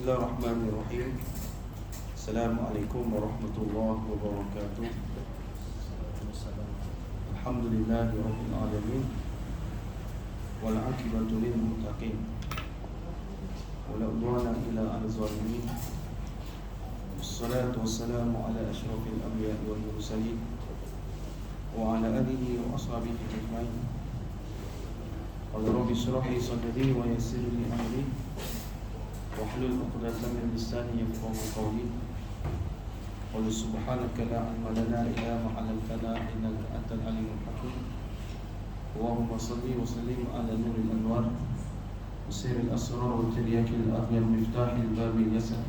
Bismillahirrahmanirrahim. Assalamualaikum warahmatullahi wabarakatuh. Alhamdulillahi rabbil alamin. Wal 'aqibatu lil muttaqin. Wala udwana illa 'alal zalimin. Wassalatu wassalamu ala asyrafil anbiya'i wal mursalin wa ala alihi wa ashabihi ajma'in. Qala rabbi shrah li sadri wa yassir li amri wahlul 'uqdatam min lisani yafqahu qawli. Qul subhanaka la 'ilma lana illa ma 'allamtana innaka antal alimul hakim. Allahumma shalli wa sallim ala nuril anwar wasiril asrar wa tiryakil aghyar miftahil babil yasar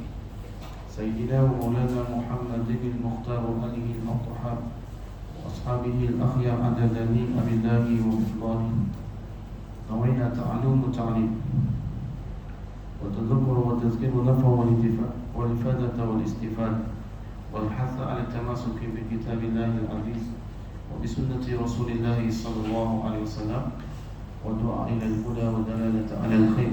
sayyidina wa maulana Muhammadin al-mukhtar alihi al-athhar wa ashabihi al-akhyar adadani abillahi wa ifdahi. Nawayna ta'allum wa ta'lim وتذكر وتذكير نفع والانتفاع والإفادة والاستفادة والحث على التماسك بكتاب الله العزيز وبسنة رسول الله صلى الله عليه وسلم والدعاء إلى الهدى والدلالة على الخير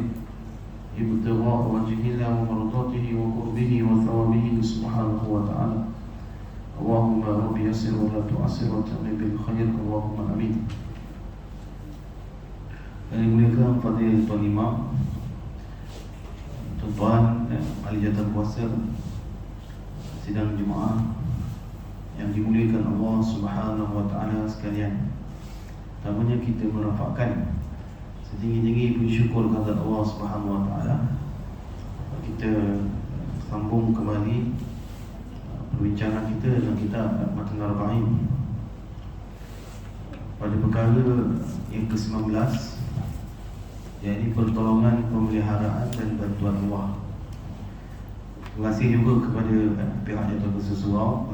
ابتغاء وجه الله ومرضاته وقربه وثوابه سبحانه وتعالى. اللهم رب يسر ولا تعسر وتمم بالخير اللهم آمين. Yang dimuliakan Fadilatul Imam, tuan-tuan, ahli jatuh puasa, sidang jemaah yang dimuliakan Allah Subhanahu wa taala sekalian. Pertamanya kita merafakkan setinggi-tinggi puji syukur kepada Allah Subhanahu wa taala. Kita sambung kembali perbincangan kita dalam kitab Matn Arba'in pada perkara yang ke-19, iaitu pertolongan, pemeliharaan dan bantuan Allah. Terima kasih juga kepada pihak Jatuh Puasa Surau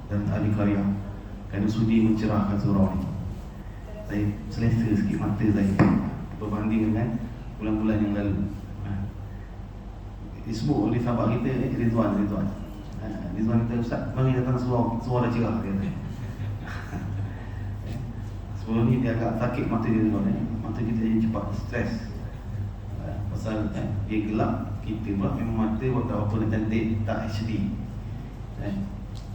dan ahli karya kerana sudi mencerahkan surau ini. Saya selesa sikit mata saya berbanding dengan bulan-bulan yang lalu. Disebut oleh sahabat kita, Rizwan kata, Ustaz, mari datang surau dah cerah, dia kata. Sebelum ni dia agak sakit mata dia, mata kita jadi cepat stres pasal dia gelap. Kita pula memang mata waktu apa dia cantik, tak HD.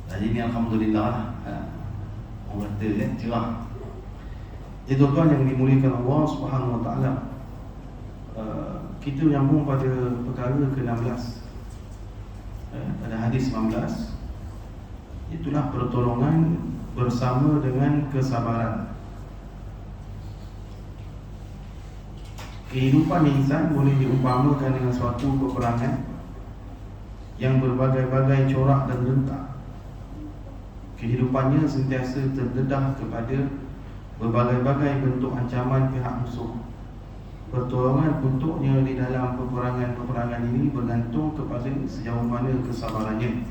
Jadi ni Alhamdulillah orang kata cerah. Jadi tuan-tuan yang dimuliakan Allah Subhanahu wa ta'ala, kita nyambung pada perkara ke-16 pada hadis 19. Itulah pertolongan bersama dengan kesabaran. Kehidupan insan boleh diumpamakan dengan suatu peperangan yang berbagai-bagai corak dan rentak. Kehidupannya sentiasa terdedah kepada berbagai-bagai bentuk ancaman pihak musuh. Pertolongan untuknya di dalam peperangan-peperangan ini bergantung kepada sejauh mana kesabarannya.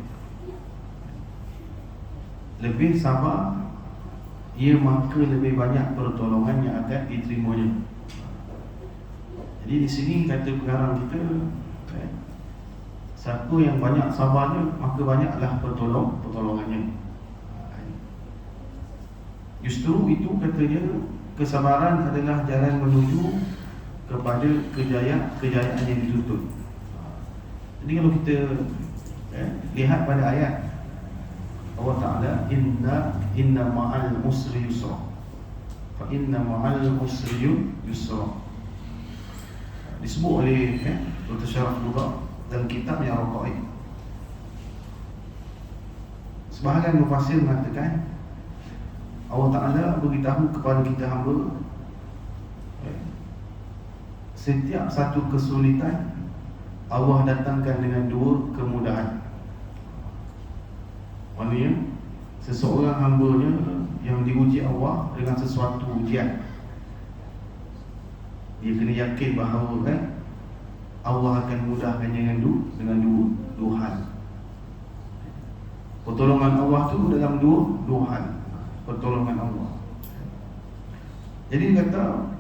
Lebih sabar ia, maka lebih banyak pertolongan yang akan diterimanya. Jadi di sini kata pengarang kita, siapa yang banyak sabarnya, maka banyaklah pertolongannya. Justru itu katanya, kesabaran adalah jalan menuju kepada kejayaan yang dituntut. Jadi kalau kita lihat pada ayat Allah Ta'ala, inna ma'al usri yusra, fa inna ma'al usri yusra. Disebut oleh Dr. Syaraf juga dalam kitab yang Raqa'iq. Sebahagian mufassir mengatakan Allah Ta'ala beritahu kepada kita hamba, setiap satu kesulitan Allah datangkan dengan dua kemudahan. Maksudnya seseorang hambanya yang diuji Allah dengan sesuatu ujian, dia kena yakin bahawa Allah akan mudahkannya dengan dua hal. Pertolongan Allah tu dalam dua hal. Pertolongan Allah. Jadi dia kata,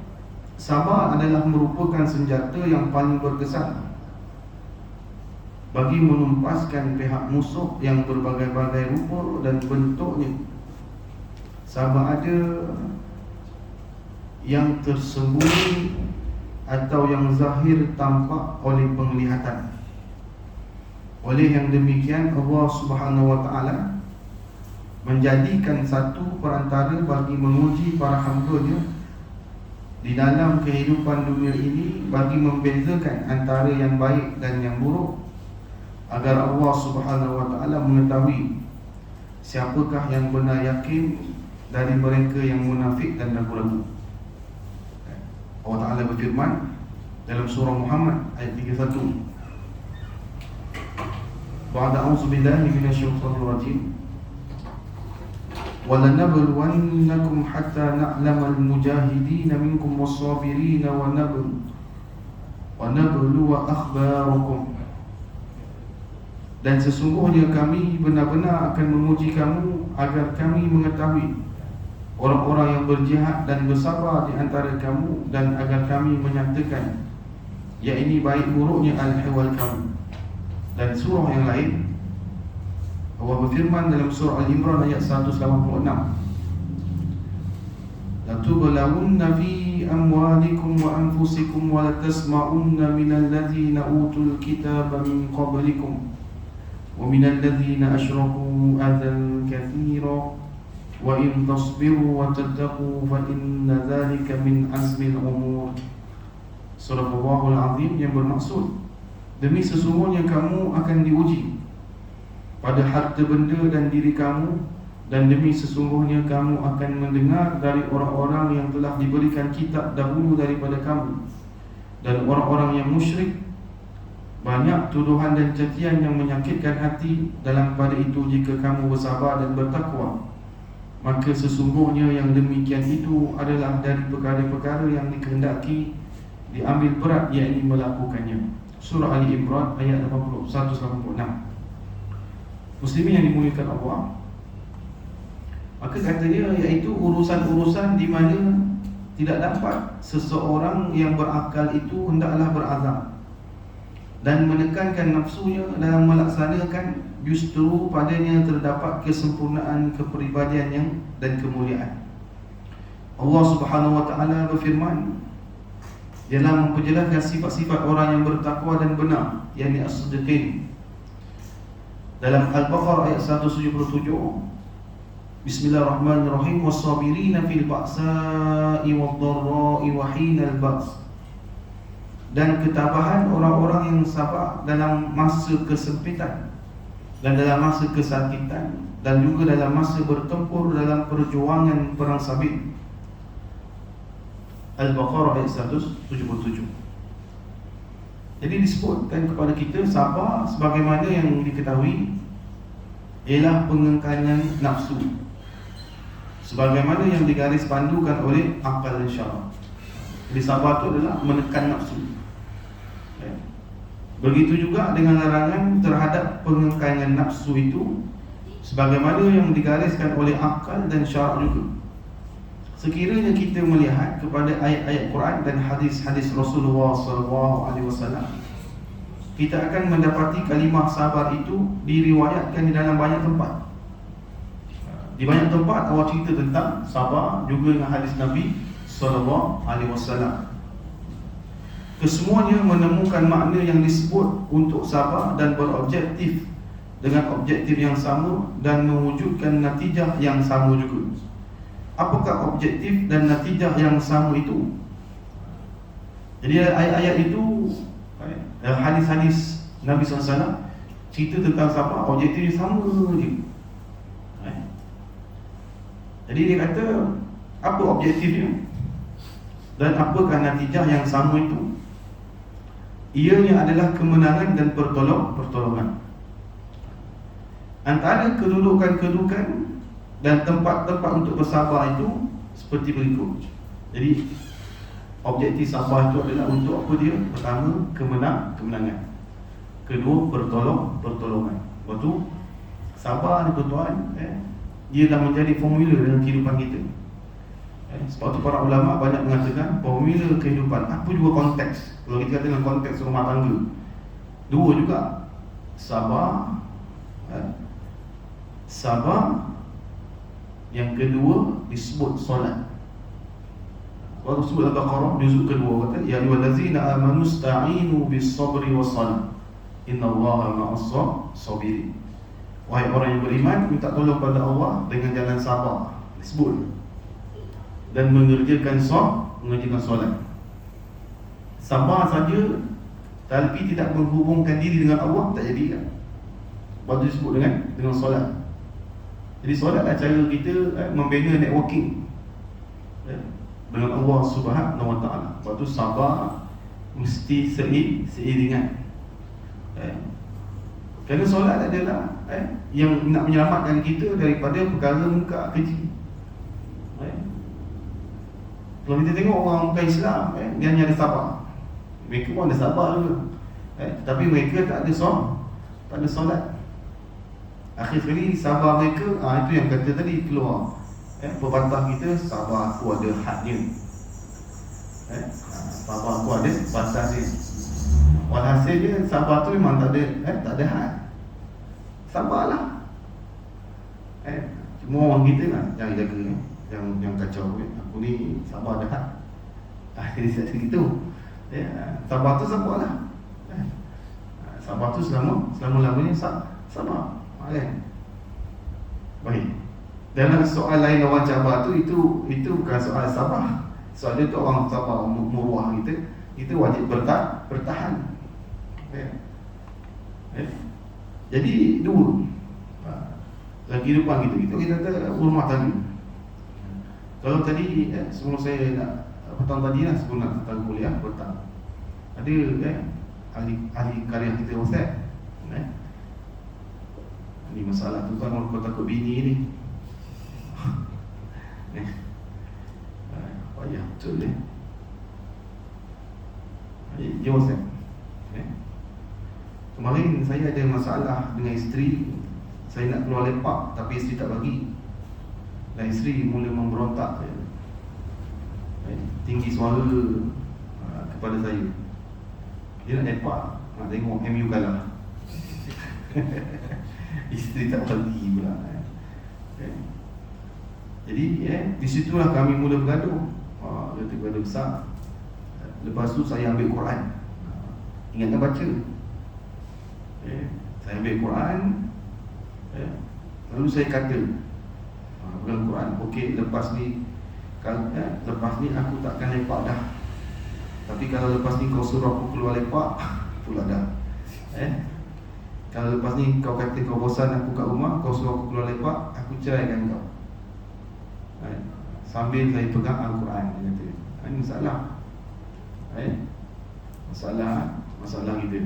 sabar adalah merupakan senjata yang paling berkesan bagi menumpaskan pihak musuh yang berbagai-bagai rupa dan bentuknya. Sabar ada yang tersembunyi atau yang zahir tampak oleh penglihatan. Oleh yang demikian, Allah Subhanahu wa ta'ala menjadikan satu perantara bagi menguji para hamba-Nya di dalam kehidupan dunia ini, bagi membezakan antara yang baik dan yang buruk, agar Allah Subhanahu wa ta'ala mengetahui siapakah yang benar yakin dari mereka yang munafik dan ragu-ragu. Allah Ta'ala berfirman dalam surah Muhammad ayat 31, Ba'da a'udzu billahi minasyaitonir rajim, وَلَنَبْلُوَنَّكُمْ حَتَّى نَعْلَمَ الْمُجَاهِدِينَ مِنْكُمْ وَالصَّابِرِينَ وَنَبْلُوَ أَخْبَارَكُمْ. Dan sesungguhnya kami benar-benar akan menguji kamu agar kami mengetahui orang-orang yang berjihad dan bersabar di antara kamu, dan agar kami menyatakan yakni baik buruknya al-ahwal kamu. Dan surah yang lain Allah berfirman dalam surah Al-Imran ayat 186, "Latublawunna fi amwalikum wa anfusikum wa latasma'unna minal ladzina utul kitaba min qablikum wa minal ladzina asyraku adzan katsira wa in tasbiru wa tattaqu fa inna dzalika min azmil umur." Surah Al-Allahul Azim, yang bermaksud demi sesungguhnya kamu akan diuji pada harta benda dan diri kamu, dan demi sesungguhnya kamu akan mendengar dari orang-orang yang telah diberikan kitab dahulu daripada kamu dan orang-orang yang musyrik banyak tuduhan dan cacian yang menyakitkan hati. Dalam pada itu jika kamu bersabar dan bertakwa, maka sesungguhnya yang demikian itu adalah dari perkara-perkara yang dikehendaki diambil berat, yakni melakukannya. Surah Ali Imran ayat 186. Muslimin yang dimuliakan Allah, maka kata dia, iaitu urusan-urusan di mana tidak dapat seseorang yang berakal itu hendaklah berazam dan menekankan nafsunya dalam melaksanakan, justru padanya terdapat kesempurnaan kepribadian yang dan kemuliaan. Allah Subhanahu wa ta'ala berfirman dalam memperjelaskan sifat-sifat orang yang bertakwa dan benar, yakni as-siddiqin, dalam Al-Baqarah ayat 177, Bismillahirrahmanirrahim, "Was-sabirina fil ba'sa'i wad-dharra'i wa hinal ba's." Dan ketabahan orang-orang yang sabar dalam masa kesempitan dan dalam masa kesakitan, dan juga dalam masa bertempur dalam perjuangan perang sabit. Al-Baqarah ayat 177. Jadi disebutkan kepada kita sabar sebagaimana yang diketahui ialah pengengkangan nafsu, sebagaimana yang digaris pandukan oleh akal dan syarak. Jadi sabar itu adalah menekan nafsu. Begitu juga dengan larangan terhadap pengengkangan nafsu itu, sebagaimana yang digariskan oleh akal dan syarak juga. Sekiranya kita melihat kepada ayat-ayat Quran dan hadis-hadis Rasulullah SAW, kita akan mendapati kalimah sabar itu diriwayatkan di dalam banyak tempat. Di banyak tempat Allah cerita tentang sabar, juga dengan hadis Nabi SAW. Kesemuanya menemukan makna yang disebut untuk sabar dan berobjektif dengan objektif yang sama dan mewujudkan natijah yang sama juga. Apakah objektif dan natijah yang sama itu? Jadi ayat-ayat itu, hadis-hadis Nabi SAW cerita tentang sabar, objektifnya sama je. Jadi dia kata, apa objektifnya dan apakah natijah yang sama itu? Ianya adalah kemenangan dan pertolongan. Antara kedudukan-kedudukan dan tempat-tempat untuk bersabar itu seperti berikut. Jadi objektif sabar itu adalah untuk apa dia? Pertama, kemenangan. Kedua, pertolongan. Lepas tu, sabar ni tuan-tuan, dia dah menjadi formula dalam kehidupan kita. Sebab tu para ulama banyak mengatakan formula kehidupan. Apa juga konteks? Kalau kita kata dengan konteks rumah tangga, dua juga, sabar, sabar. Yang kedua disebut solat. Waktu surah Al-Baqarah juzuk kedua kata, ya ayyuhallazina amanu sta'inu bis-sabri was-salat. Innallaha ma'as sabirin. Wahai orang yang beriman, minta tolong pada Allah dengan jalan sabar, disebut, dan mengerjakan solat. Sabar saja tapi tidak menghubungkan diri dengan Allah, tak jadi kan? Baru disebut dengan solat. Jadi solat adalah cara kita membina networking dengan Allah Subhanahu Wa Taala. Lepas tu sabar mesti seiringan. Kerana solat adalah yang nak menyelamatkan kita daripada perkara muka keji. Kalau kita tengok orang bukan Islam, dia hanya ada sabar. Mereka pun ada sabar juga, tapi mereka tak ada solat. Akhir sekali sabar mereka, itu yang kata tadi keluar, pepatah kita, sabar aku ada hadnya. Sabar aku ada batasnya. Walhasilnya sabar tu memang tak ada had. Sabarlah. Cuma orang kita lah yang jaga, yang kacau. Aku ni sabar ada had. Jadi saya gitu. Sabar tu sabarlah. Sabar tu selama-lamanya sabar. Baik. Dalam soal lain orang cabar tu, itu bukan soal sabar. Soal dia tu orang sabar muruah kita wajib bertahan. Jadi dua dalam kehidupan kita ada rumah tangga. Kalau tadi sebelum saya nak petang tadi lah, sebelum nak datang kuliah petang, ada ahli karya kita WhatsApp, ni masalah tu kan orang kau takut bini ni. Payah betul dia WhatsApp. Kemarin saya ada masalah dengan isteri. Saya nak keluar lepak tapi isteri tak bagi. Dan isteri mula memberontak, tinggi suara kepada saya. Dia nak lepak, nak tengok MU kalah. Isteri tak bagi pula. Jadi di situlah kami mula bergaduh. Dia bergaduh besar. Lepas tu saya ambil Quran. Ingatkan baca. Saya ambil Quran, lalu saya kata pegang Quran, okey, lepas ni aku takkan lepak dah. Tapi kalau lepas ni kau suruh aku keluar lepak, pula dah. Kalau lepas ni kau kata kau bosan aku kat rumah, kau suruh aku keluar lepak, aku ceraikan kau. Sambil saya pegang Al-Quran, dia kata, ini masalah. Masalah kita,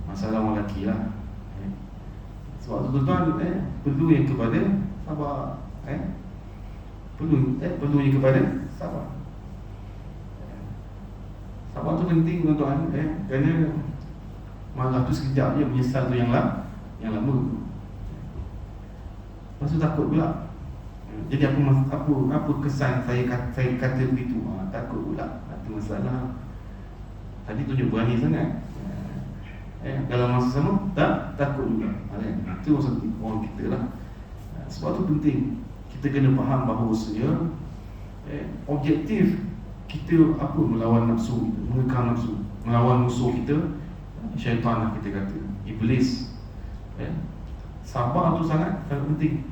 masalah orang lelaki lah. Sebab tu tuan-tuan, perlu yang kepada sabar. Perlu yang kepada sabar. Sabar tu penting tuan-tuan, kerana marah tu sekejap je, menyesal tu yang lama. Lepas tu takut pula. Jadi apa kesan saya kata begitu? Takut pula, ada masalah. Tadi tunjuk berani sangat, dalam masa sama takut juga. Itu maksud orang kita lah. Sebab tu penting kita kena faham bahawa objektif kita apa, melawan nafsu, mengekang nafsu, melawan musuh kita, syaitan lah kita kata, iblis. Sabar tu sangat penting.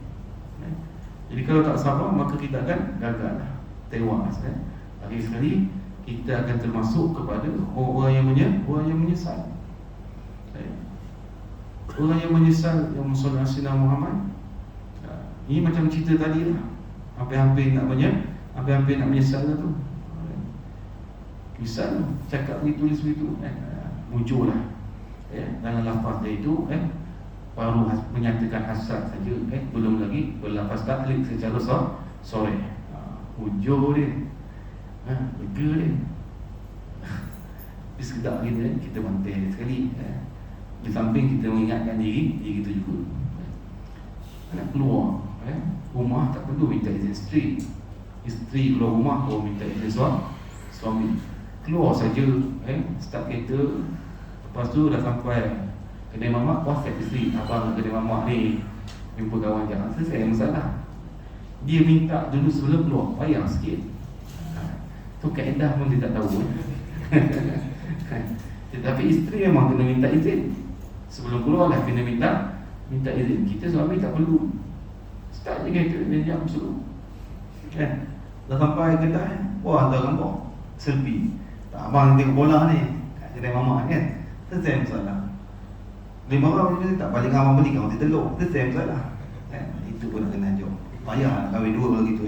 Jadi kalau tak sabar, maka kita akan gagal, tewas. Akhir sekali kita akan termasuk kepada orang yang menyesal. Orang yang menyesal, yang musuh Nabi Muhammad. Ini macam cerita tadi lah, hampir-hampir nak menyesal lah tu. Misal cakap begitu, tulis begitu, muncul lah dalam lafaz dia itu, baru menyatakan hasrat saja, belum lagi berlafaz taklid secara sore. Hujur dia, lega dia. Di sekedar kita mantai sekali. Di samping kita mengingatkan diri kita juga. Nak keluar rumah tak perlu minta izin isteri. Isteri keluar rumah minta izin suami. Keluar saja, start kereta. Lepas tu dah sampai kedai mamak, WhatsApp isteri, abang kedai mamak ni jumpa kawan, jangan selesai masalah. Dia minta dulu sebelum keluar, payah sikit. Tu kaedah pun dia tak tahu. Tetapi isteri memang kena minta izin. Sebelum keluar dah kena minta izin. Kita suami tak perlu, start je kereta dia jam suruh kan. Dah sampai kedai, wah dah nampak selfie. Tak, abang tengok bola ni kat kedai mamak kan. Selesai masalah. 5 orang macam tak balik abang beli kau telur. Selesai masalah kan. Itu pun nak kena jom. Payah nak kahwin dua kalau gitu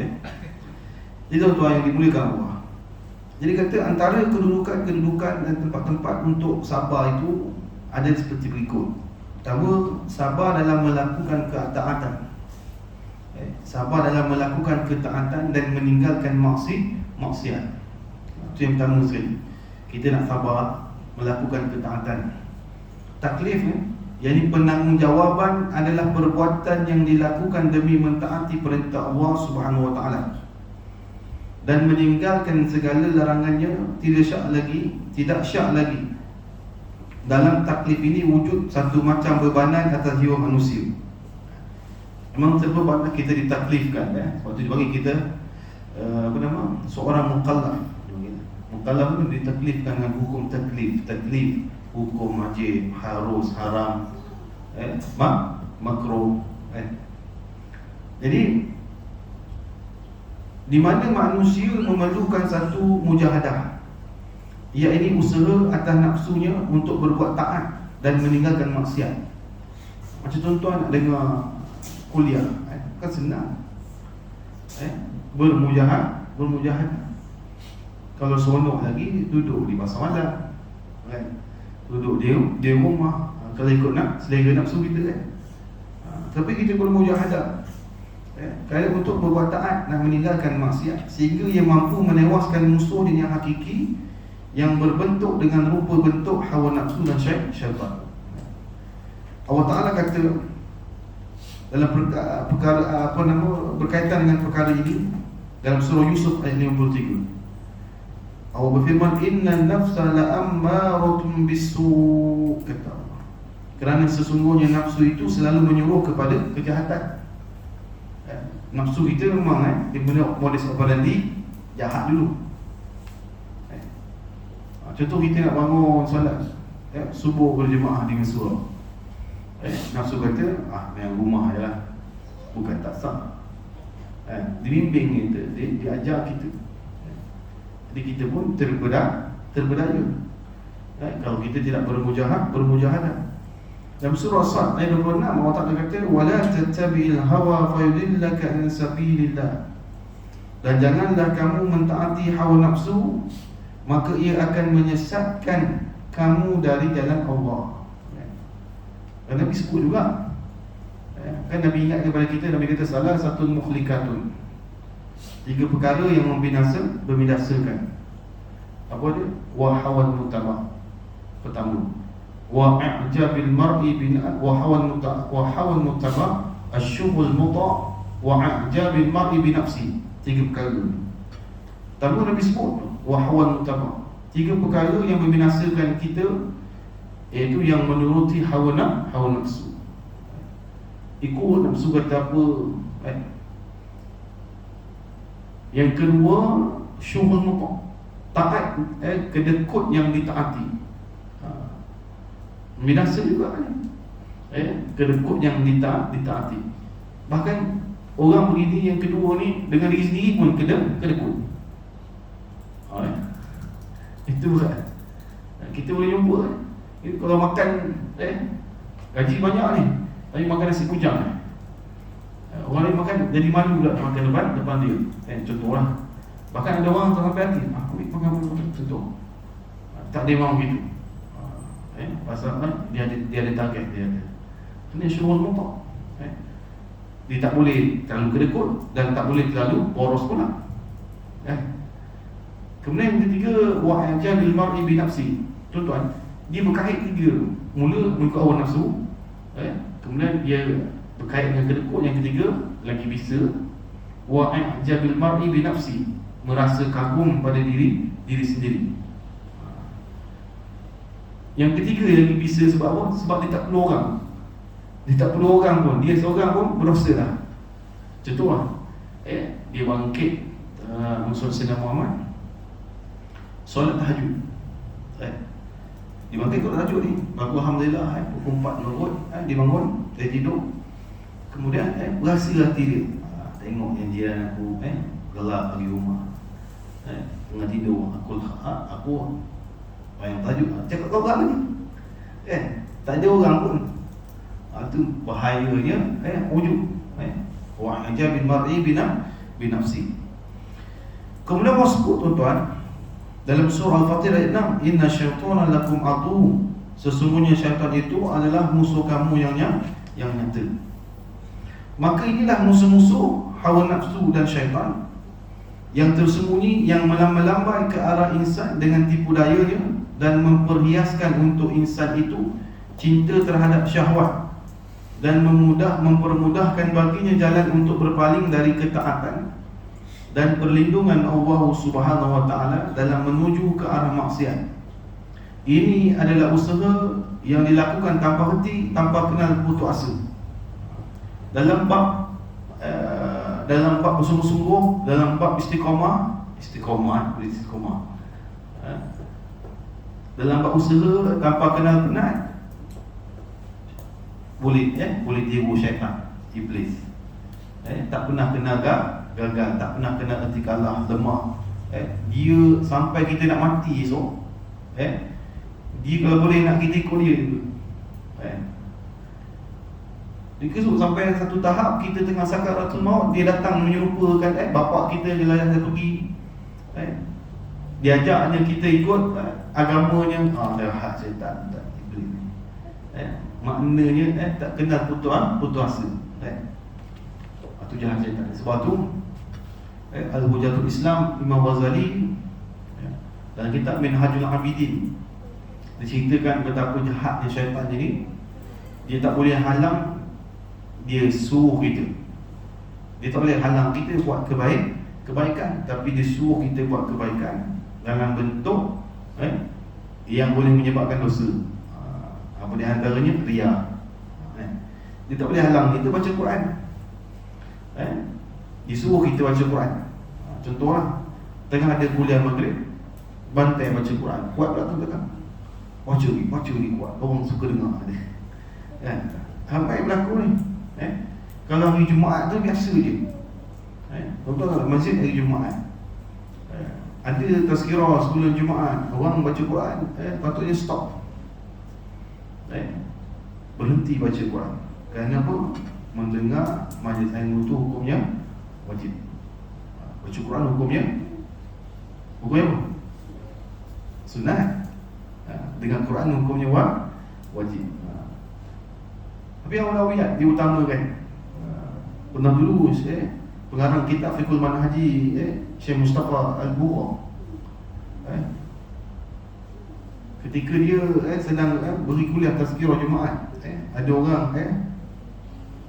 Jadi tuan-tuan yang dimuliakan Allah, jadi kata antara kedudukan dan tempat-tempat untuk sabar itu ada seperti berikut. Pertama, sabar dalam melakukan ketaatan. Sabar dalam melakukan ketaatan dan meninggalkan maksiat. Itu yang pertama sekali. Kita nak sabar melakukan ketaatan. Taklif yakni penanggungjawabkan adalah perbuatan yang dilakukan demi mentaati perintah Allah Subhanahu Wa Taala dan meninggalkan segala larangannya. Tidak syak lagi dalam taklif ini wujud satu macam bebanan atas jiwa manusia. Memang sebab kita ditaklifkan sebab itu bagi kita seorang mukallaf. Mukallaf itu ditaklifkan dengan hukum taklif, hukum wajib, harus, haram, makruh. Jadi di mana manusia memerlukan satu mujahadah, iaitu usaha atas nafsunya untuk berbuat taat dan meninggalkan maksiat. Macam tuan-tuan nak dengar kuliah kan senang, bermujahadah. Kalau seronok lagi duduk di pasar malam duduk di rumah, kalau ikut nak selera nafsu kita tapi kita bermujahadah kalau untuk berbuat taat dan meninggalkan maksiat, sehingga ia mampu menewaskan musuh yang hakiki yang berbentuk dengan rupa bentuk hawa nafsu dan syaitan. Allah Ta'ala kata dalam perkara berkaitan dengan perkara ini dalam surah Yusuf ayat 53. Allah berfirman, inna nafsa la'ammaratun bisu', kata Allah, kerana sesungguhnya nafsu itu selalu menyuruh kepada kejahatan. Nafsu kita memang dia modus operandi jahat dulu. Contoh kita nak bangun solat subuh berjemaah dengan surau, nafsu kata main rumah je lah, bukan tak sah. Dibimbing kita, diajar kita. Jadi kita pun terberdaya. Kalau kita tidak bermujahadah. Dalam surah Sad ayat 26 Allah Ta'ala kata, wala tattabi'il hawa fayudillaka an sabilillah, dan janganlah kamu mentaati hawa nafsu, maka ia akan menyesatkan kamu dari jalan Allah. Dan Nabi sebut juga, kan Nabi ingat kepada kita, Nabi kata salah satu mukhlikatun, 3 perkara yang membinasakan. Apa dia? Wa hawan mutabah. Pertama, wa i'jabil mar'i bin wa hawan mutabah, asyubul muta' wa i'jabil mar'i bi nafsi. 3 perkara. Pertama Nabi sebut wa hawan mutabah, 3 perkara yang membinasakan kita, iaitu yang menuruti hawa nafsu. Ikut nafsu kata apa. Yang kedua, syubul muta', taat kedekut yang ditaati. Binasa juga kedekut yang ditaati. Bahkan orang begini yang kedua ni dengan diri sendiri pun kedekut. Itu kan kita boleh jumpa kalau makan gaji banyak ni tapi makan nasi kujang orang lain makan jadi malu pula makan depan dia. Contohlah. Bahkan ada orang tak sampai hati, aku makan contoh. Tak dia mahu gitu. Pasal dia ada target dia ada. Ini syurul muta'. Dia tak boleh terlalu kedekut dan tak boleh terlalu boros pula. Kemudian yang ketiga, wa ajabil mar'i bi nafsi. Tuan-tuan, dia berkait 3. Mula mengikut hawa nafsu, kemudian dia berkait dengan kedekut. Yang ketiga lagi bisa, wa ajabil mar'i bi nafsi, merasa kagum pada diri sendiri. Yang ketiga lagi bisa sebab apa? Sebab dia tak perlu orang. Dia tak perlu orang pun, dia seorang pun berdosa dah. Contohlah, dia bangkit Muhammad Muhammad solat tahajud. Dia makan ikut tajuk ni. Aku alhamdulillah pukul 4 nurut, dia bangun, dia tidur. Kemudian berasa hati dia. Tengok yang jiran aku gelap pergi rumah. Tengah tidur, aku yang tajuk cakap kau berapa ni? Tak ada orang pun. Itu bahayanya ujub. Wa ajabil mar'i binafsi. Kemudian Allah sebut tuan-tuan dalam surah Al-Fatir ayat 6, inna syaitana lakum adu. Sesungguhnya syaitan itu adalah musuh kamu yang nyata. Maka inilah musuh-musuh hawa nafsu dan syaitan yang tersembunyi, yang melambai ke arah insan dengan tipu dayanya dan memperhiaskan untuk insan itu cinta terhadap syahwat dan mempermudahkan baginya jalan untuk berpaling dari ketaatan dan perlindungan Allah Subhanahu wa taala dalam menuju ke arah maksiat. Ini adalah usaha yang dilakukan tanpa henti, tanpa kenal putus asa. Dalam bab bersungguh-sungguh, dalam bab istiqamah. Dalam bab usaha tanpa kenal penat, boleh tiru syaitan, iblis. Tak pernah kena gagal, tak pernah kena erti kalah, lemah. Dia sampai kita nak mati esok, dia kalau boleh nak kita ikut dia dulu. Dia kesuk sampai satu tahap kita tengah sakaratul maut, dia datang menyerupakan bapak kita dia layan saya pergi. Dia ajaknya kita ikut agamanya, dah syaitan, tak iblis ni. Maknanya tak kenal putus asa. Itu jahat syaitan. Sebab tu Al-Hujatul Islam Imam Ghazali dalam kitab Minhajul Abidin diceritakan betapa jahatnya syaitan ini. Dia tak boleh halang, dia suruh kita. Dia tak boleh halang kita buat kebaikan, tapi dia suruh kita buat kebaikan dalam bentuk yang boleh menyebabkan dosa. Apa di antaranya riya. Dia tak boleh halang kita baca Quran. Dia suruh kita baca Quran. Contohlah, tengah ada kuliah maghrib, bantai baca Quran, kuat pula tu belakang. Baca ni kuat, orang suka dengar dia. Sampai berlaku ni. Kalau hari Jumaat tu biasa je. Betul tak? Masjid hari Jumaat ada tazkirah sebelum Jumaat, orang baca Quran, patutnya stop. Berhenti baca Quran. Kerana apa? Mendengar majlis ilmu tu hukumnya wajib. Baca Quran hukumnya apa? Sunat. Dengan Quran hukumnya wajib. Tapi awal-awal diutamakan. Pernah dulu pengarang kitab Fiqhul Manhaji Syekh Mustafa Al-Bura, ketika dia sedang beri kuliah tazkirah Jumaat, ada orang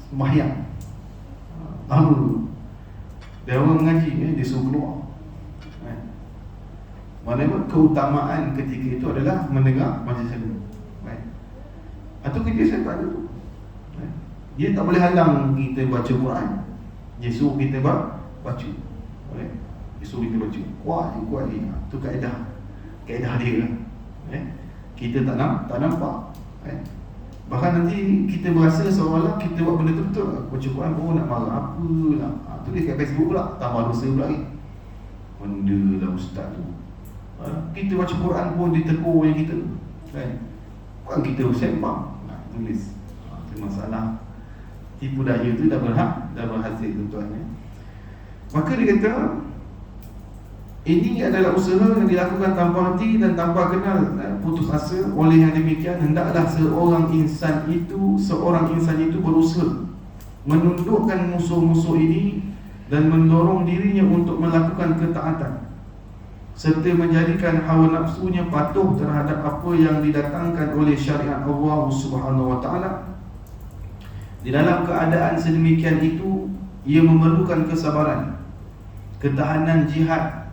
sembahyang lalu dia orang mengaji, dia suruh keluar. Maknanya keutamaan ketika itu adalah mendengar majlis ilmu. Atau kerja syaitan itu, dia tak boleh halang kita baca Quran. Dia suruh kita baca. Dia suruh kita baca. Kuat ni. Itu kaedah dia. Kita tak nampak. Bahkan nanti kita berasa seolah-olah kita buat benda tu betul. Baca Quran pun nak marah apalah. Tu dia kat Facebook pula, tambah dosa pula lagi. Benda lah ustaz tu. Kita baca Quran pun ditegur yang kita. Bukan kita sembang. Tulis. Itu masalah. Tipu daya tu dah berhasil tuan-tuan. Maka dia kata ini adalah usaha yang dilakukan tanpa henti dan tanpa kenal putus asa. Oleh yang demikian, hendaklah seorang insan itu berusaha menundukkan musuh-musuh ini dan mendorong dirinya untuk melakukan ketaatan, serta menjadikan hawa nafsunya patuh terhadap apa yang didatangkan oleh syariat Allah Subhanahu wa taala. Di dalam keadaan sedemikian itu, ia memerlukan kesabaran, ketahanan jihad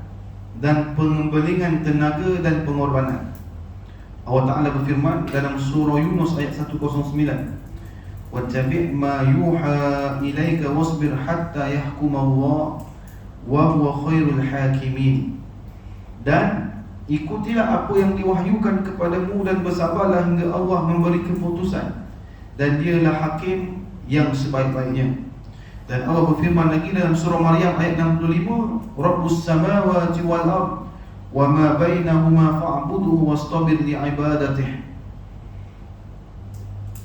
dan pengembelingan tenaga dan pengorbanan. Allah Ta'ala berfirman dalam surah Yunus ayat 109, "Wattabi' ma yuha ilaika wasbir hatta yahkum Allah wa huwa khairul hakimin." Dan ikutilah apa yang diwahyukan kepadamu dan bersabarlah hingga Allah memberi keputusan, dan dialah hakim yang sebaik-baiknya. Dan Allah berfirman lagi dalam surah Maryam ayat 65, Rabbus samawati wal ard wa ma bainahuma fa'budhu wastabir li'ibadatih.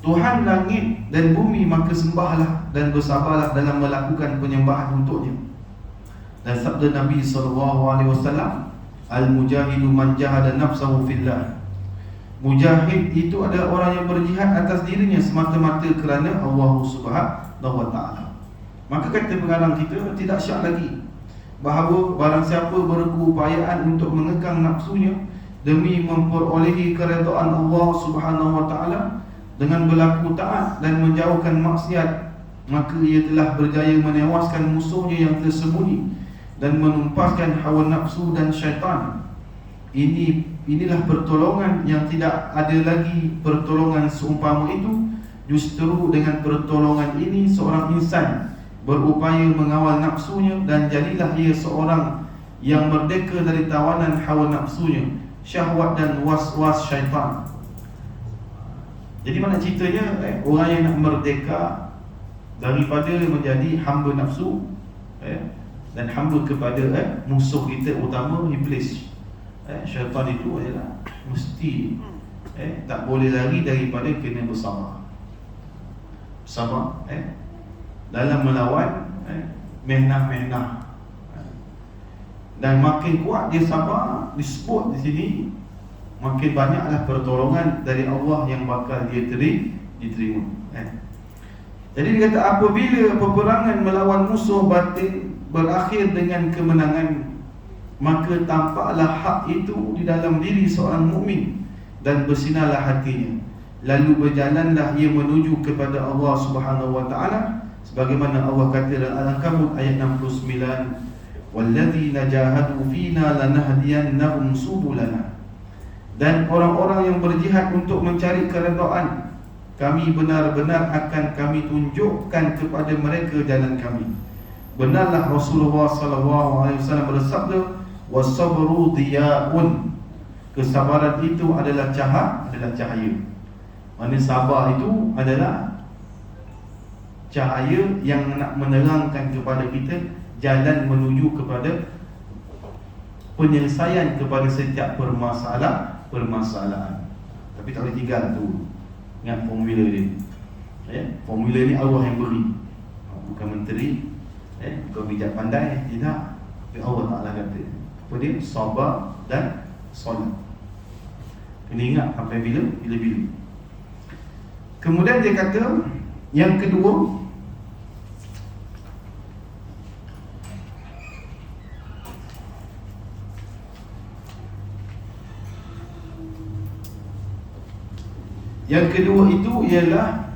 Tuhan langit dan bumi, maka sembahlah dan bersabarlah dalam melakukan penyembahan untuknya. Dan sabda Nabi SAW, Al-mujahidu man jahada nafsahu fillah. Mujahid itu adalah orang yang berjihad atas dirinya semata-mata kerana Allah Subhanahu wa ta'ala. Maka kata pengarang kita, tidak syak lagi bahawa barang siapa berkeupayaan untuk mengekang nafsunya demi memperolehi keredaan Allah Subhanahu wa ta'ala dengan berlaku taat dan menjauhkan maksiat, maka ia telah berjaya menewaskan musuhnya yang tersembunyi dan menumpaskan hawa nafsu dan syaitan. Inilah pertolongan yang tidak ada lagi pertolongan seumpama itu. Justru dengan pertolongan ini seorang insan berupaya mengawal nafsunya, dan jadilah ia seorang yang merdeka dari tawanan hawa nafsunya, syahwat dan was-was syaitan. Jadi mana ceritanya, orang yang nak merdeka daripada menjadi hamba nafsu dan hamba kepada musuh kita utama, iblis. Syaitan itu adalah mesti tak boleh lari daripada kena bersabar. Sabar dalam melawan mehnah-mehnah. Dan makin kuat dia sabar, disebut di sini, makin banyaklah pertolongan dari Allah yang bakal dia diterima. Jadi dia kata, apabila peperangan melawan musuh batin berakhir dengan kemenangan, maka tampaklah hak itu di dalam diri seorang mukmin dan bersinarlah hatinya. Lalu berjalanlah ia menuju kepada Allah Subhanahu wa ta'ala, sebagaimana Allah kata dalam Al-Ankabut ayat 69, walladzina jahadu fina lanahdiyannahum subulana. Dan orang-orang yang berjihad untuk mencari keredaan kami, benar-benar akan kami tunjukkan kepada mereka jalan kami. Benarlah Rasulullah SAW bersabda, wasabru diyaun. Kesabaran itu adalah cahaya. Maksudnya sabar itu adalah cahaya yang nak menerangkan kepada kita jalan menuju kepada penyelesaian kepada setiap permasalahan. Tapi tak boleh tinggal tu. Ingat formula dia. Formula ni Allah yang beri, bukan menteri, bukan bijak pandai, tidak. Tapi Allah Ta'ala kata apa dia? Sabar dan solat. Kena ingat sampai bila-bila. Kemudian dia kata yang kedua, itu ialah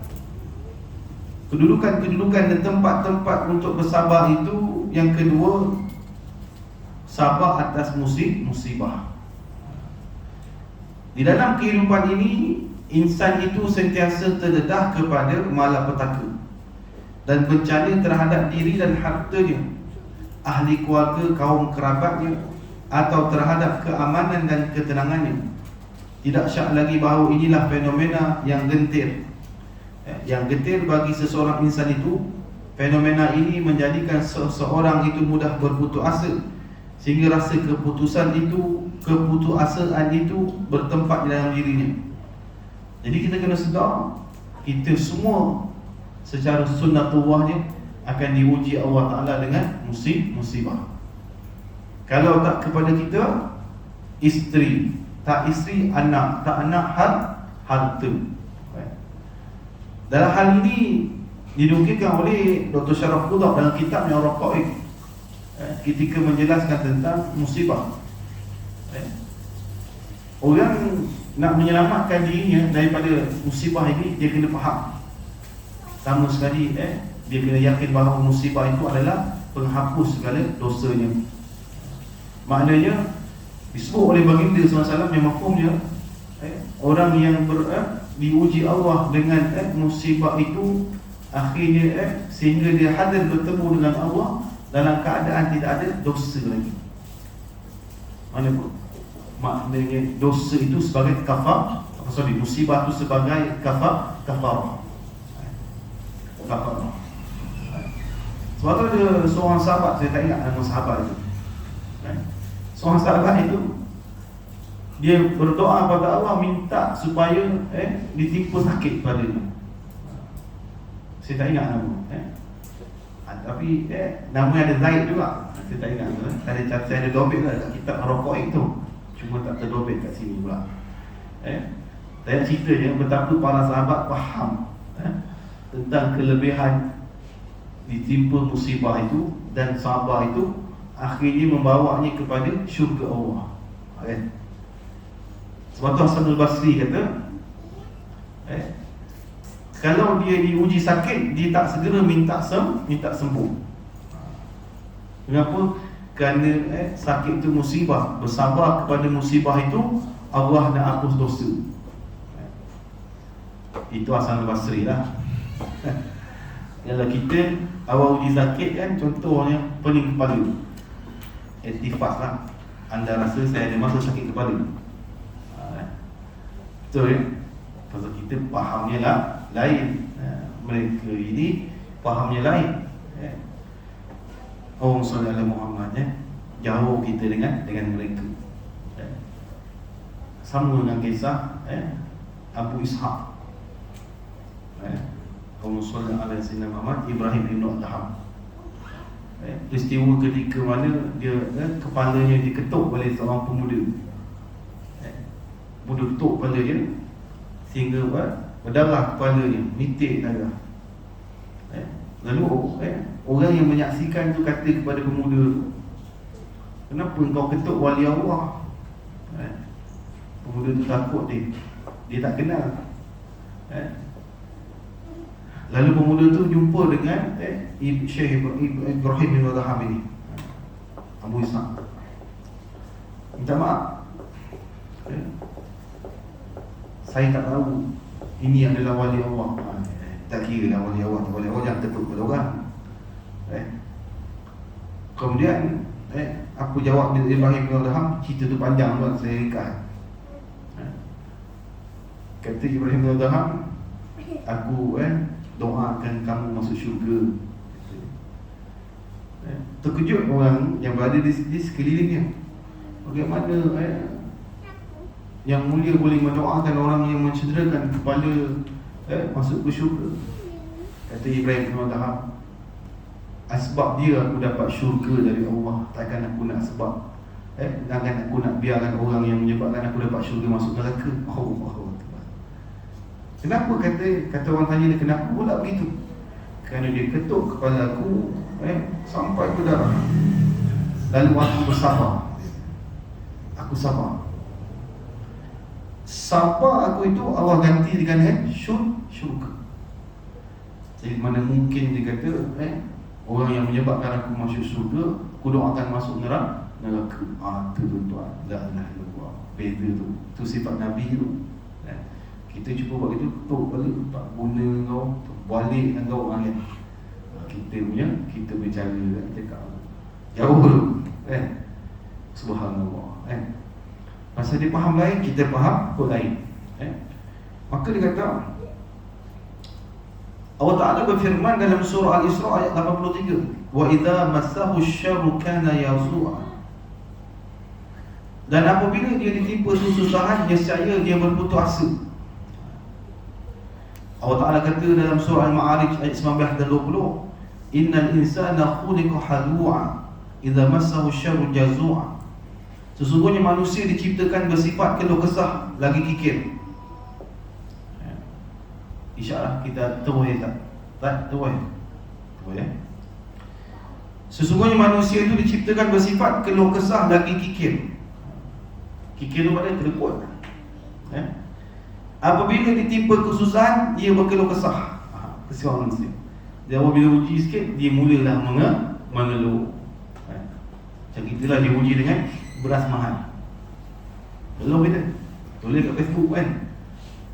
kedudukan dan tempat-tempat untuk bersabar itu. Yang kedua, sabar atas musibah. Di dalam kehidupan ini, insan itu sentiasa terdedah kepada malapetaka dan bencana terhadap diri dan hartanya, ahli keluarga, kaum kerabatnya, atau terhadap keamanan dan ketenangannya. Tidak syak lagi bahawa inilah fenomena yang gentir. Yang gentir bagi seseorang insan itu, fenomena ini menjadikan seseorang itu mudah berputus asa, sehingga rasa keputusasaan itu bertempat di dalam dirinya. Jadi kita kena sedar, kita semua secara sunnatullahnya akan diuji Allah Ta'ala dengan musibah. Kalau tak kepada kita, isteri. Tak isteri, anak. Tak anak, harta. Dalam hal ini dinukilkan oleh Dr. Syaraf Qudah dalam kitabnya Ar-Raqaiq, ketika menjelaskan tentang musibah. Orang nak menyelamatkan dirinya daripada musibah ini, dia kena faham. Sama sekali dia kena yakin bahawa musibah itu adalah penghapus segala dosanya. Maknanya disebut oleh baginda SAW yang mafhumnya, orang yang diuji Allah dengan musibah itu, akhirnya sehingga dia hadir bertemu dengan Allah dalam keadaan tidak ada dosa lagi. Mana pun maknanya dosa itu sebagai musibah itu sebagai kafarah. Kafarah. Sebab tu ada seorang sahabat, saya tak ingat nama sahabat itu. Seorang sahabat itu dia berdoa pada Allah minta supaya ditimpa sakit padanya. Saya tak ingat nama. Tapi nama ada Zaid juga. Saya tak ingat. Saya ada dobit lah kat kitab Rokok itu. Cuma tak terdobit kat sini pula. Saya cerita je betapa para sahabat faham tentang kelebihan ditimpa musibah itu dan sabar itu akhirnya membawanya kepada syurga Allah. Sebab tu Hasan al-Basri kata kalau dia diuji sakit, dia tak segera minta sembuh. Kenapa? Kerana sakit itu musibah. Bersabar kepada musibah itu, Allah nak hapus dosa. Itu Hasan al-Basri lah. Kalau kita awal uji sakit kan, contohnya pening kepala, tifas lah. Anda rasa saya ada masa sakit kepala. Betul ya? Pasal kita fahamnya lah lain. Mereka ini fahamnya lain. Allahumma salli ala Muhammad, jauh kita dengan mereka. Sama dengan kisah Abu Ishaq. Allahumma salli ala Sayyidina Muhammad, Ibrahim ibn Adham. Peristiwa ketika mana dia kepalanya diketuk oleh seorang pemuda. Pemuda ketuk kepala dia sehingga berdarah kepalanya, nitik darah. Lalu orang yang menyaksikan tu kata kepada pemuda tu, kenapa engkau ketuk wali Allah? Pemuda tu takut dia tak kenal. Lalu pemuda tu jumpa dengan Syekh Ibrahim bin Adham ini, Abu Ishaq. Minta maaf, saya tak tahu ini adalah wali Allah. Tak kira lah wali Allah, wali Allah yang ketuk pada orang. Kemudian aku jawab Ibrahim bin Adham, cerita tu panjang buat saya ringkas. Kata Ibrahim bin Adham, aku doakan kamu masuk syurga. Terkejut orang yang berada di sekelilingnya. Bagaimana yang mulia boleh mendoakan orang yang mencederakan kepala masuk ke syurga? Kata Ibrahim bin Adham, asbab dia aku dapat syurga dari Allah. Takkan aku nak sebab takkan aku nak biarkan orang yang menyebabkan aku dapat syurga masuk neraka. Kenapa kata orang tanya dia, kenapa pula begitu? Kerana dia ketuk kepala aku sampai ke darah. Lalu aku bersabar. Aku sabar. Sabar aku itu Allah ganti dengan syurga. Jadi mana mungkin dia kata orang yang menyebabkan aku masuk syurga, aku doakan masuk neraka. Itu tuan-tuan, la ilaha illallah. Beza tu. Itu sifat Nabi tu. Kita cuba buat itu, ketuk balik, tak guna kau, balik dengan kau orang lain. Kita bercara, cakap jauh dulu. Subhanallah. Masa dia faham lain, kita faham kod lain. Maka dia kata, Allah Ta'ala berfirman dalam surah Al-Isra ayat 83, wa idza massahu syarru kana yazu'a. Dan apabila dia ditimpa kesusahan, nescaya dia berputus asa. Allah Ta'ala kata dalam surah Al-Ma'arij ayat 19 dan 20, innal insana khuliqa halu'a idza massahu syarru jazu'a. Sesungguhnya manusia diciptakan bersifat keluh kesah lagi kikir. InsyaAllah kita terus tak terus ya. Sesungguhnya manusia itu diciptakan bersifat keluh kesah lagi kikir. Kikir itu pada keleput. Apabila ditimpa kesusahan, dia berkeluh kesah. Kesian manusia. Dia apabila uji sikit, dia mulalah mengeluh. Macam itulah dia uji dengan beras mahal. Belum kita tulis kat Facebook kan.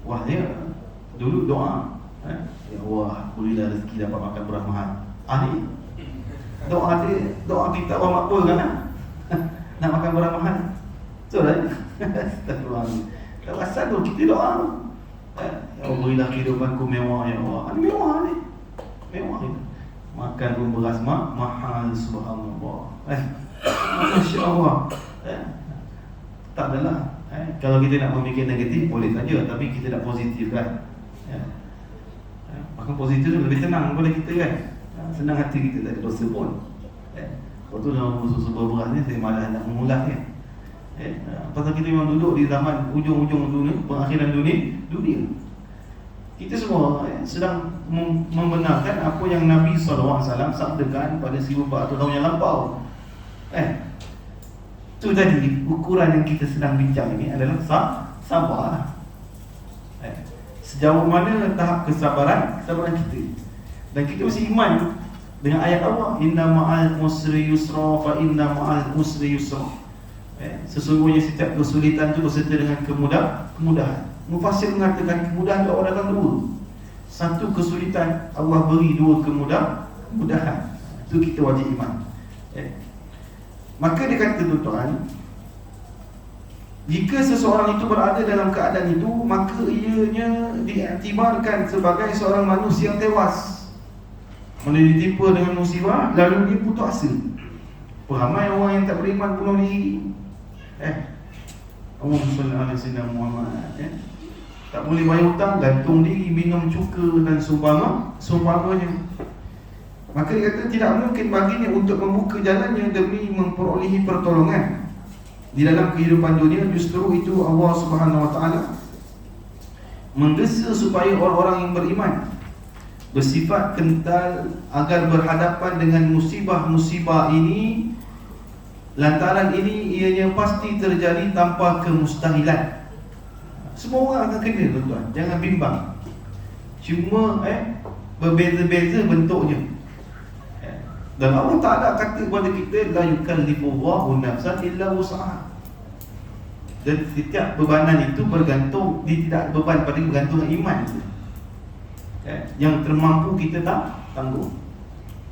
Wah, dia dulu doa, ya Allah, berilah rezeki dapat makan beras mahal. Ni doa kita orang apa kan? Nak makan beras mahal. Betul tak? Astagfirullahaladzim. Tak pasal tu kita doa. Ya Allah, berilah kehidupanku mewah ya Allah. Ini mewah ni. Mewah itu. Makan pun beras mahal, subhanallah. Masya Allah. Tak adalah. Kalau kita nak memikir negatif boleh saja, tapi kita nak positif kan. Maka positif tu lebih tenang kepada kita kan. Senang hati kita, tak ada dosa pun. Lepas tu dalam susu beras ni saya malas nak mengulas kan. Pasal kita memang duduk di zaman ujung-ujung dunia, pengakhiran dunia. Kita semua sedang membenarkan apa yang Nabi SAW sabdakan pada 1400 tahun yang lampau. Itu tadi ukuran yang kita sedang bincang ini adalah sabar. Sejauh mana tahap kesabaran kita. Dan kita mesti iman dengan ayat Allah, inna ma'al usri yusra fa inna ma'al usri yusra. Sesungguhnya setiap kesulitan itu berserta dengan kemudahan. Mufassir mengatakan kemudahan itu Allah datang dua. Satu kesulitan, Allah beri dua kemudahan. Itu kita wajib iman. Maka dia kata tuan-tuan, jika seseorang itu berada dalam keadaan itu, maka ianya diiktibarkan sebagai seorang manusia yang tewas. Mana ditimpa dengan musibah, lalu dia putus asa. Ramai orang yang tak beriman bunuh diri. Allahumma salli ala sayyidina Muhammad. Tak boleh bayar hutang, gantung diri, minum cuka dan seumpamanya. Maka dia kata tidak mungkin baginya untuk membuka jalannya demi memperolehi pertolongan di dalam kehidupan dunia. Justru itu Allah Subhanahu Wa Taala menggesa supaya orang-orang yang beriman bersifat kental agar berhadapan dengan musibah-musibah ini. Lantaran ini ianya pasti terjadi tanpa kemustahilan. Semua orang akan kena tuan-tuan, jangan bimbang. Cuma berbeza-beza bentuknya. Dan Allah Ta'ala kata kepada kita, la yukallifullahu nafsan illa wus'aha. Dan setiap bebanan itu bergantung, dia tidak beban pada bergantung iman itu. Yang termampu kita tak tanggung.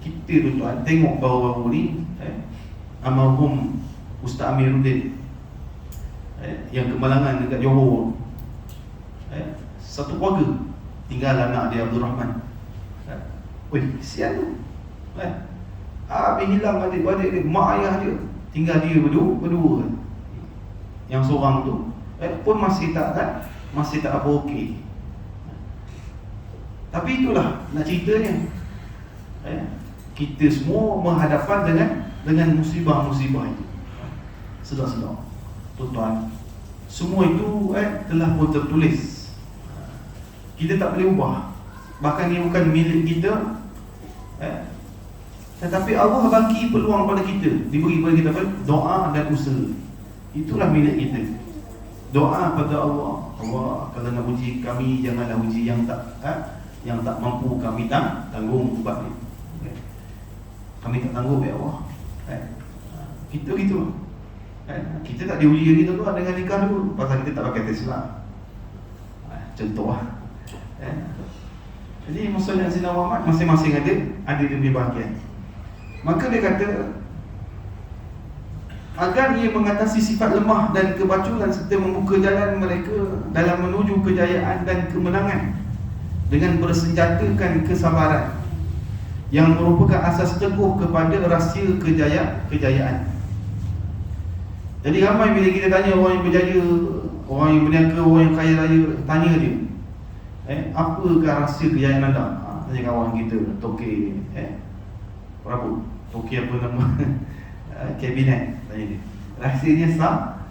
Kita tuan-tuan tengok baru-baru ni almarhum Ustaz Amiruddin yang kemalangan dekat Johor. Satu keluarga tinggal anak dia Abdul Rahman. Sian tu. Habis hilang adik-adik dia, mak ayah dia, tinggal dia berdua. Yang seorang tu pun masih tak apa okey. Tapi itulah nak ceritanya. Kita semua menghadapan dengan musibah-musibah itu. Sedar-sedar tuan-tuan, semua itu telah pun tertulis. Kita tak boleh ubah. Bahkan ia bukan milik kita. Tetapi Allah bagi peluang pada kita, diberi pada kita doa dan usaha. Itulah milik kita. Doa pada Allah. Allah, kalau nak uji kami, janganlah uji yang tak mampu kami tanggung beban ni. Kami tak tanggung ya Allah. Kita gitu. Kita tak diuji lagi tu dengan nikah dulu, pasal kita tak pakai Tesla. Contoh lah. Jadi masalah Sayyidina Muhammad masing-masing ada dia punya bahagian. Maka dia kata, agar ia mengatasi sifat lemah dan kebaculan serta membuka jalan mereka dalam menuju kejayaan dan kemenangan dengan bersenjatakan kesabaran yang merupakan asas teguh kepada rahsia kejayaan. Jadi ramai bila kita tanya orang yang berjaya, orang yang berniaga, orang yang kaya raya, tanya dia, apakah rahsia kejayaan anda? Tanya kawan kita, Toke Prabu, Toke apa nama kabinet, tanya dia. Rahsianya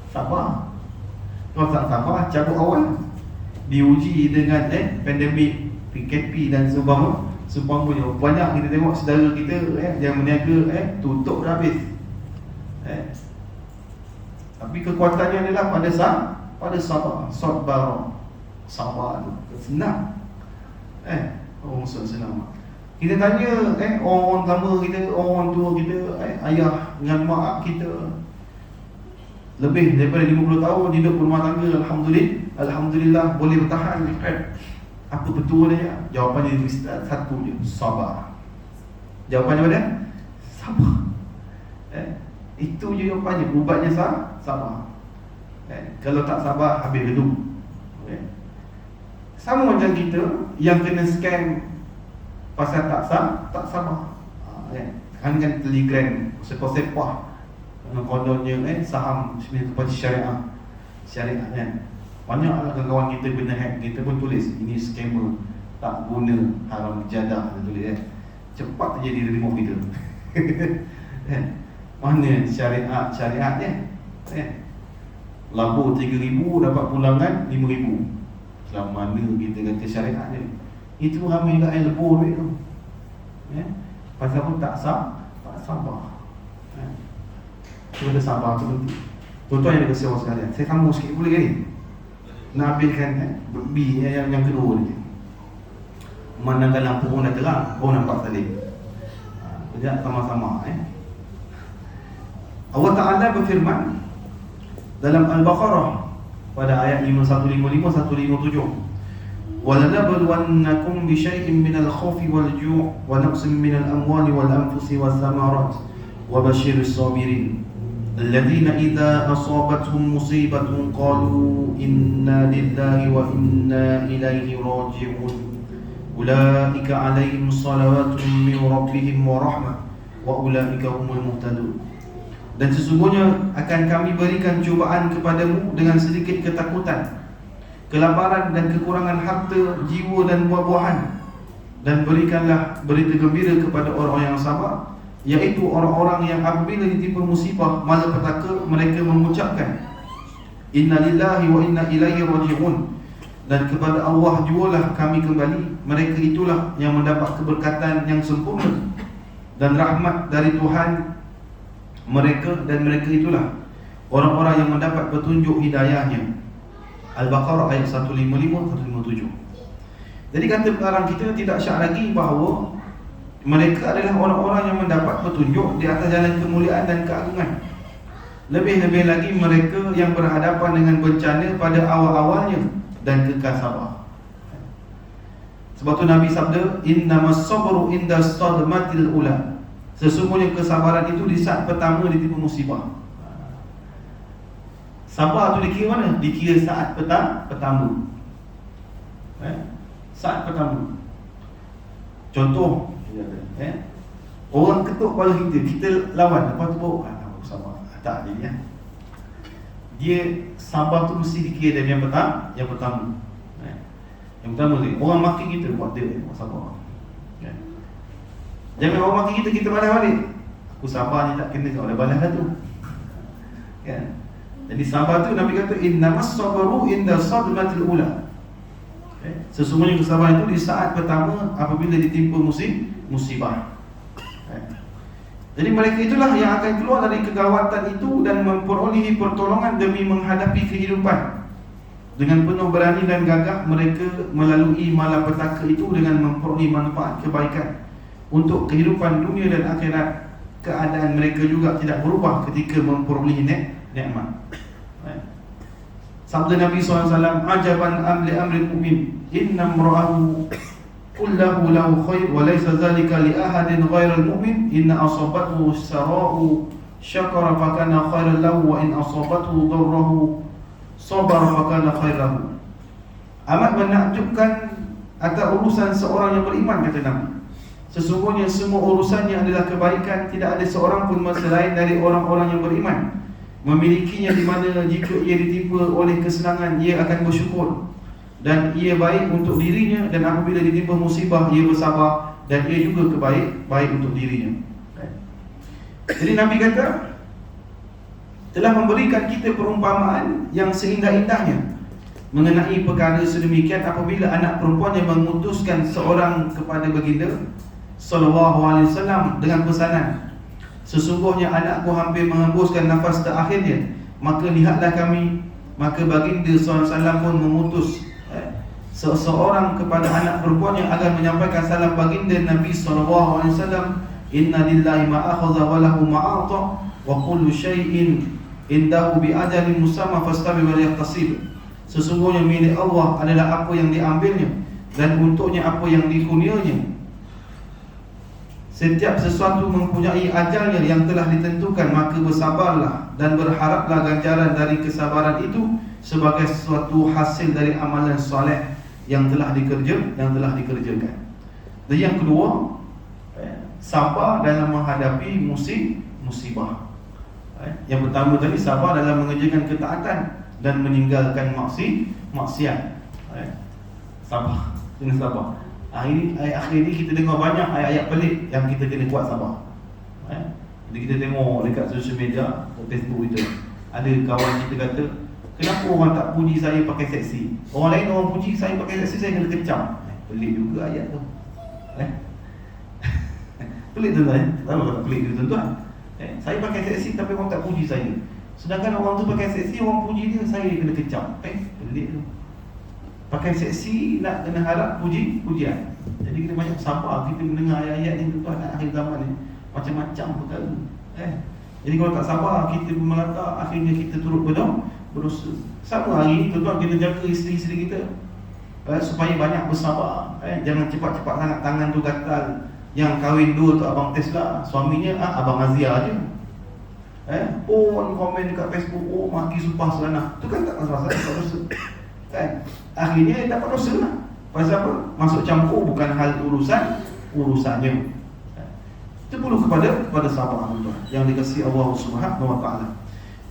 sabar. Kalau tak sabar, cabut awal. Diuji dengan pandemik, PKP dan seumpamanya. Banyak kita tengok saudara kita yang berniaga tutup dah habis. Tapi kekuatannya adalah pada sabar. Sabar tu senang. Orang senang. Kita tanya orang lama kita, orang tua kita, ayah dengan mak kita, lebih daripada 50 tahun hidup rumah tangga, Alhamdulillah boleh bertahan. Apa betul dia? Jawapannya satu je, sabar. Jawapannya mana? Sabar. Itu je jawapannya, ubatnya sabar. Kalau tak sabar habis gedung. Sama macam kita yang kena scam pasal tak sabar. Kan Telegram sepah-sepah kononnya saham seperti syariah kan. Banyak kawan kita kena hack, kita pun tulis ini scammer, tak guna, haram jadah, kita tulis cepat terjadi remove kita. Mana syariat ni? Labur 3,000 dapat pulangan 5,000. Selama mana kita kata syariat ni? Itu ramai kat yang lebur duit tu. Pasal pun tak sabar. Kita sabar tu penting. Tuan-tuan yang berkasihan sekalian, saya sambung sikit boleh ke ni? Nak ambilkan B yang kedua ni. Memandangkan lampu pun dah terang, baru nampak tadi. Sekejap sama-sama Allah Ta'ala berfirman dalam Al-Baqarah pada ayat 155-157, وَلَنَبْلُوَنَّكُمْ بِشَيْءٍ مِّنَ الْخَوْفِ وَالْجُوعِ وَنَقْصٍ مِّنَ الْأَمْوَالِ وَالْأَنفُسِ وَالثَّمَرَاتِ وَبَشِّرِ الصَّابِرِينَ الَّذِينَ إِذَا أَصَابَتْهُمْ مُصِيبَةٌ قَالُوا إِنَّا لِلَّهِ وَإِنَّا إِلَيْهِ رَاجِعُونَ أُولَئِكَ عَلَيْهِمْ صَلَوَاتٌ مِّن رَّبِّهِمْ وَرَحْمَةٌ وَأُولَئِكَ هُمُ الْمُهْتَدُونَ. Dan sesungguhnya akan kami berikan cubaan kepadamu dengan sedikit ketakutan, kelaparan dan kekurangan harta, jiwa dan buah-buahan. Dan berikanlah berita gembira kepada orang-orang yang sabar, yaitu orang-orang yang apabila ditimpa musibah malapetaka mereka mengucapkan Inna lillahi wa inna ilaihi raji'un. Dan kepada Allah jualah kami kembali. Mereka itulah yang mendapat keberkatan yang sempurna dan rahmat dari Tuhan mereka, dan mereka itulah orang-orang yang mendapat petunjuk hidayahnya. Al-Baqarah ayat 155-157. Jadi kata pengarang kita tidak syak lagi bahawa mereka adalah orang-orang yang mendapat petunjuk di atas jalan kemuliaan dan keagungan. Lebih-lebih lagi mereka yang berhadapan dengan bencana pada awal-awalnya dan kekal sabar. Sebab tu Nabi sabda, innamas sabru inda sadmatil ula. Sesungguhnya kesabaran itu di saat pertama ditimpa musibah. Sabar tu dikira mana? Dikira saat pertama. Saat pertama. Contoh, orang ketuk kepala kita lawan, lepas tu bawa sabar. Tak dia. Dia sabar tu mesti dikira dari yang pertama. Yang pertama ni, orang maki kita buat dia sabar. Jangan orang maki kita balas balik. Aku sabar ni tak kena kau dah balas dah tu. Jadi sabar tu Nabi kata innamas sabru inda sadmatil ula. Sesungguhnya kesabaran itu di saat pertama apabila ditimpa musibah. Jadi mereka itulah yang akan keluar dari kegawatan itu dan memperolehi pertolongan demi menghadapi kehidupan. Dengan penuh berani dan gagah mereka melalui malapetaka itu dengan memperoleh manfaat kebaikan untuk kehidupan dunia dan akhirat. Keadaan mereka juga tidak berubah ketika memperoleh nikmat. Sabda Nabi SAW, ajaban amli amri mu'min, inna mra'ahu kullahu lahu khair wa laysa dhalika li ahadin ghairal mu'min, inna asabathu sara'u syakara fakana khairan lahu wa in asabathu dharrahu sabara fakana khairan lahu. Amat menakjubkan atas urusan seorang yang beriman, kata Nabi. Sesungguhnya semua urusannya adalah kebaikan, tidak ada seorang pun selain dari orang-orang yang beriman memilikinya, di mana jika ia ditimpa oleh kesenangan ia akan bersyukur dan ia baik untuk dirinya, dan apabila ditimpa musibah ia bersabar dan ia juga baik untuk dirinya. Jadi Nabi kata telah memberikan kita perumpamaan yang seindah-indahnya mengenai perkara sedemikian apabila anak perempuannya mengutuskan seorang kepada baginda sallallahu alaihi wasallam dengan pesanan, sesungguhnya anakku hampir menghembuskan nafas terakhirnya, maka lihatlah kami. Maka baginda sallallahu alaihi wasallam pun mengutus seseorang kepada anak perempuannya agar menyampaikan salam baginda Nabi sallallahu alaihi wasallam, inna lillahi ma akhadha wa lahu ma a'ta wa kullu syai'in indahu bi ajalin musamma fastabi wa yahtasib. Sesungguhnya milik Allah adalah apa yang diambilnya dan untuknya apa yang dikurnianya. Setiap sesuatu mempunyai ajalnya yang telah ditentukan, maka bersabarlah dan berharaplah ganjaran dari kesabaran itu sebagai sesuatu hasil dari amalan soleh yang telah dikerjakan. Dan yang kedua, sabar dalam menghadapi musibah. Yang pertama tadi, sabar dalam mengerjakan ketaatan dan meninggalkan maksiat. Sabar, kena sabar. Akhir ini kita dengar banyak ayat-ayat pelik yang kita kena kuat sabar. Jadi kita tengok dekat social media, Facebook itu, ada kawan kita kata, kenapa orang tak puji saya pakai seksi? Orang lain orang puji saya pakai seksi, saya kena kecam. Pelik juga ayat tu. Pelik tuan-tuan. Tahu tak pelik tu tuan-tuan? Saya pakai seksi tapi orang tak puji saya. Sedangkan orang tu pakai seksi, orang puji dia, saya kena kecam. Pelik tu. Pakai seksi nak kena harap pujian. Jadi kita banyak sabar kita mendengar ayat-ayat ni tuan-tuan, akhir zaman ni macam-macam perkara. Jadi kalau tak sabar, kita melata, akhirnya kita turut berdosa. Sama hari ni tuan-tuan, kita jaga isteri-isteri kita supaya banyak bersabar. Jangan cepat-cepat sangat tangan tu gatal. Yang kahwin dua tu abang Tesla, suaminya abang Azia je. Pun komen dekat Facebook, maki sumpah selana. Tu kan tak masalah, tak dosa. Akhirnya dapat dosa lah. Pasal apa? Masuk campur bukan hal urusannya. Itu perlu kepada sabar yang dikasihi Allah Subhanahu wa taala.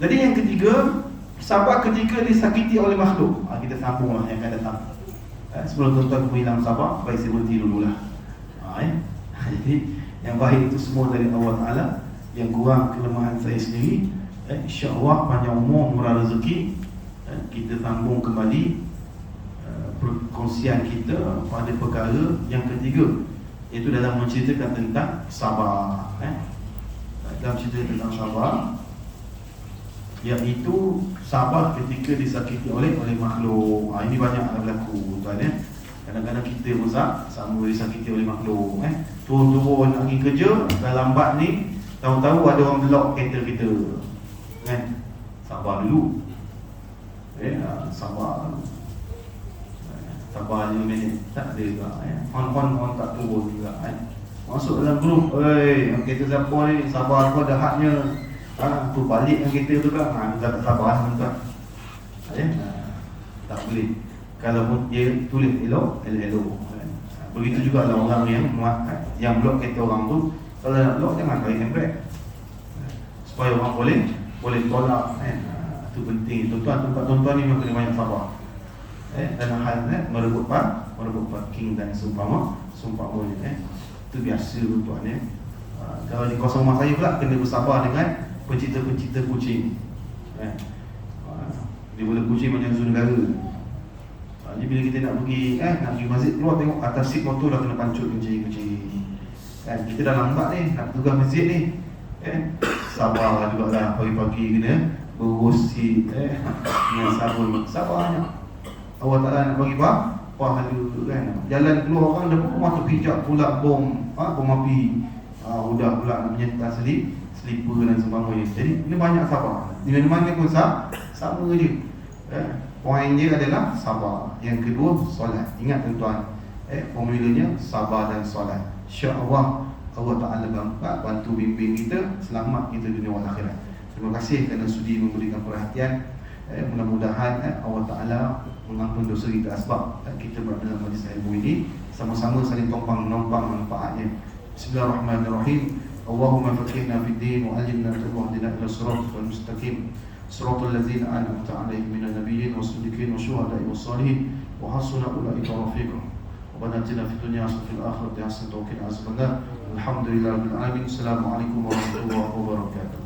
Jadi yang ketiga, sabar ketika disakiti oleh makhluk. Kita sambunglah yang akan datang. Sebelum tuan-tuan hilang sabar, baik saya berhenti dululah. Jadi yang baik itu semua dari Allah Taala, yang kurang kelemahan saya sendiri. InsyaAllah panjang umur, murah rezeki. Kita sambung kembali perkongsian kita pada perkara yang ketiga, iaitu dalam menceritakan tentang sabar. Dalam cerita tentang sabar, iaitu sabar ketika disakiti oleh makhluk. Ini banyak berlaku tuan. Kadang-kadang kita rosak sama disakiti oleh makhluk. Turun-turun nak pergi kerja, dah lambat ni, tahu-tahu ada orang blok kereta kita. Sabar dulu. Sabar 5 minit, tak ada juga. Hon orang tak turun juga. Masuk dalam grup, kereta siapa ni, sabar aku ada haknya. Tu balik dengan kereta tu kan, tak sabar tuan-tuan. Tak boleh. Kalau dia tulis elok. Begitu juga lah orang yang blok kereta orang tu. Kalau nak blok, jangan bagi handbrake, supaya orang boleh tolak. Itu penting tuan-tuan. Tuan-tuan ni memang kena banyak sabar dalam hal merebut parking dan seumpamanya. Itu biasa tuan-tuan. Kalau di kos rumah saya pula kena bersabar dengan pencinta kucing. Dia boleh kucing macam zoo negara. Jadi bila kita nak pergi masjid, keluar tengok atas seat motor dah kena pancut kucing. Kita dah lambat ni nak tugas masjid ni. Sabar jugalah, pagi-pagi kena berus seat dengan sabun. Sabarnya Allah Ta'ala nak bagi pahala kan. Jalan keluar orang dah rumah terpijak pula bom api. Udah pula nak menyertas slipper dan sebagainya. Jadi ini banyak sabar. Di mana-mana pun sama je. Poin dia adalah sabar. Yang kedua, solat. Ingat tuan-tuan, formulanya sabar dan solat. InsyaAllah Allah Ta'ala bantu bimbing kita, selamat kita dunia wal akhirat. Terima kasih kerana sudi memberikan perhatian. Mudah-mudahan Allah Ta'ala mengampun dosa kita asbab kita berada dalam majlis ilmu ini, sama-sama saling tumpang menumpang manfaatnya. Bismillahirrahmanirrahim. Allahumma faqihna fid din wa alimna wahdina ila siratal mustaqim. Siratal ladzina an'amta 'alaihim minan nabiyyin was-siddiqin wasyuhada'i was-salihin wa hasuna ulaika rafiqa. Rabbana atina fid dunya hasanatan wa fil akhirati hasanatan wa qina adzabannar. Alhamdulillahirabbil alamin. Assalamualaikum warahmatullahi wabarakatuh.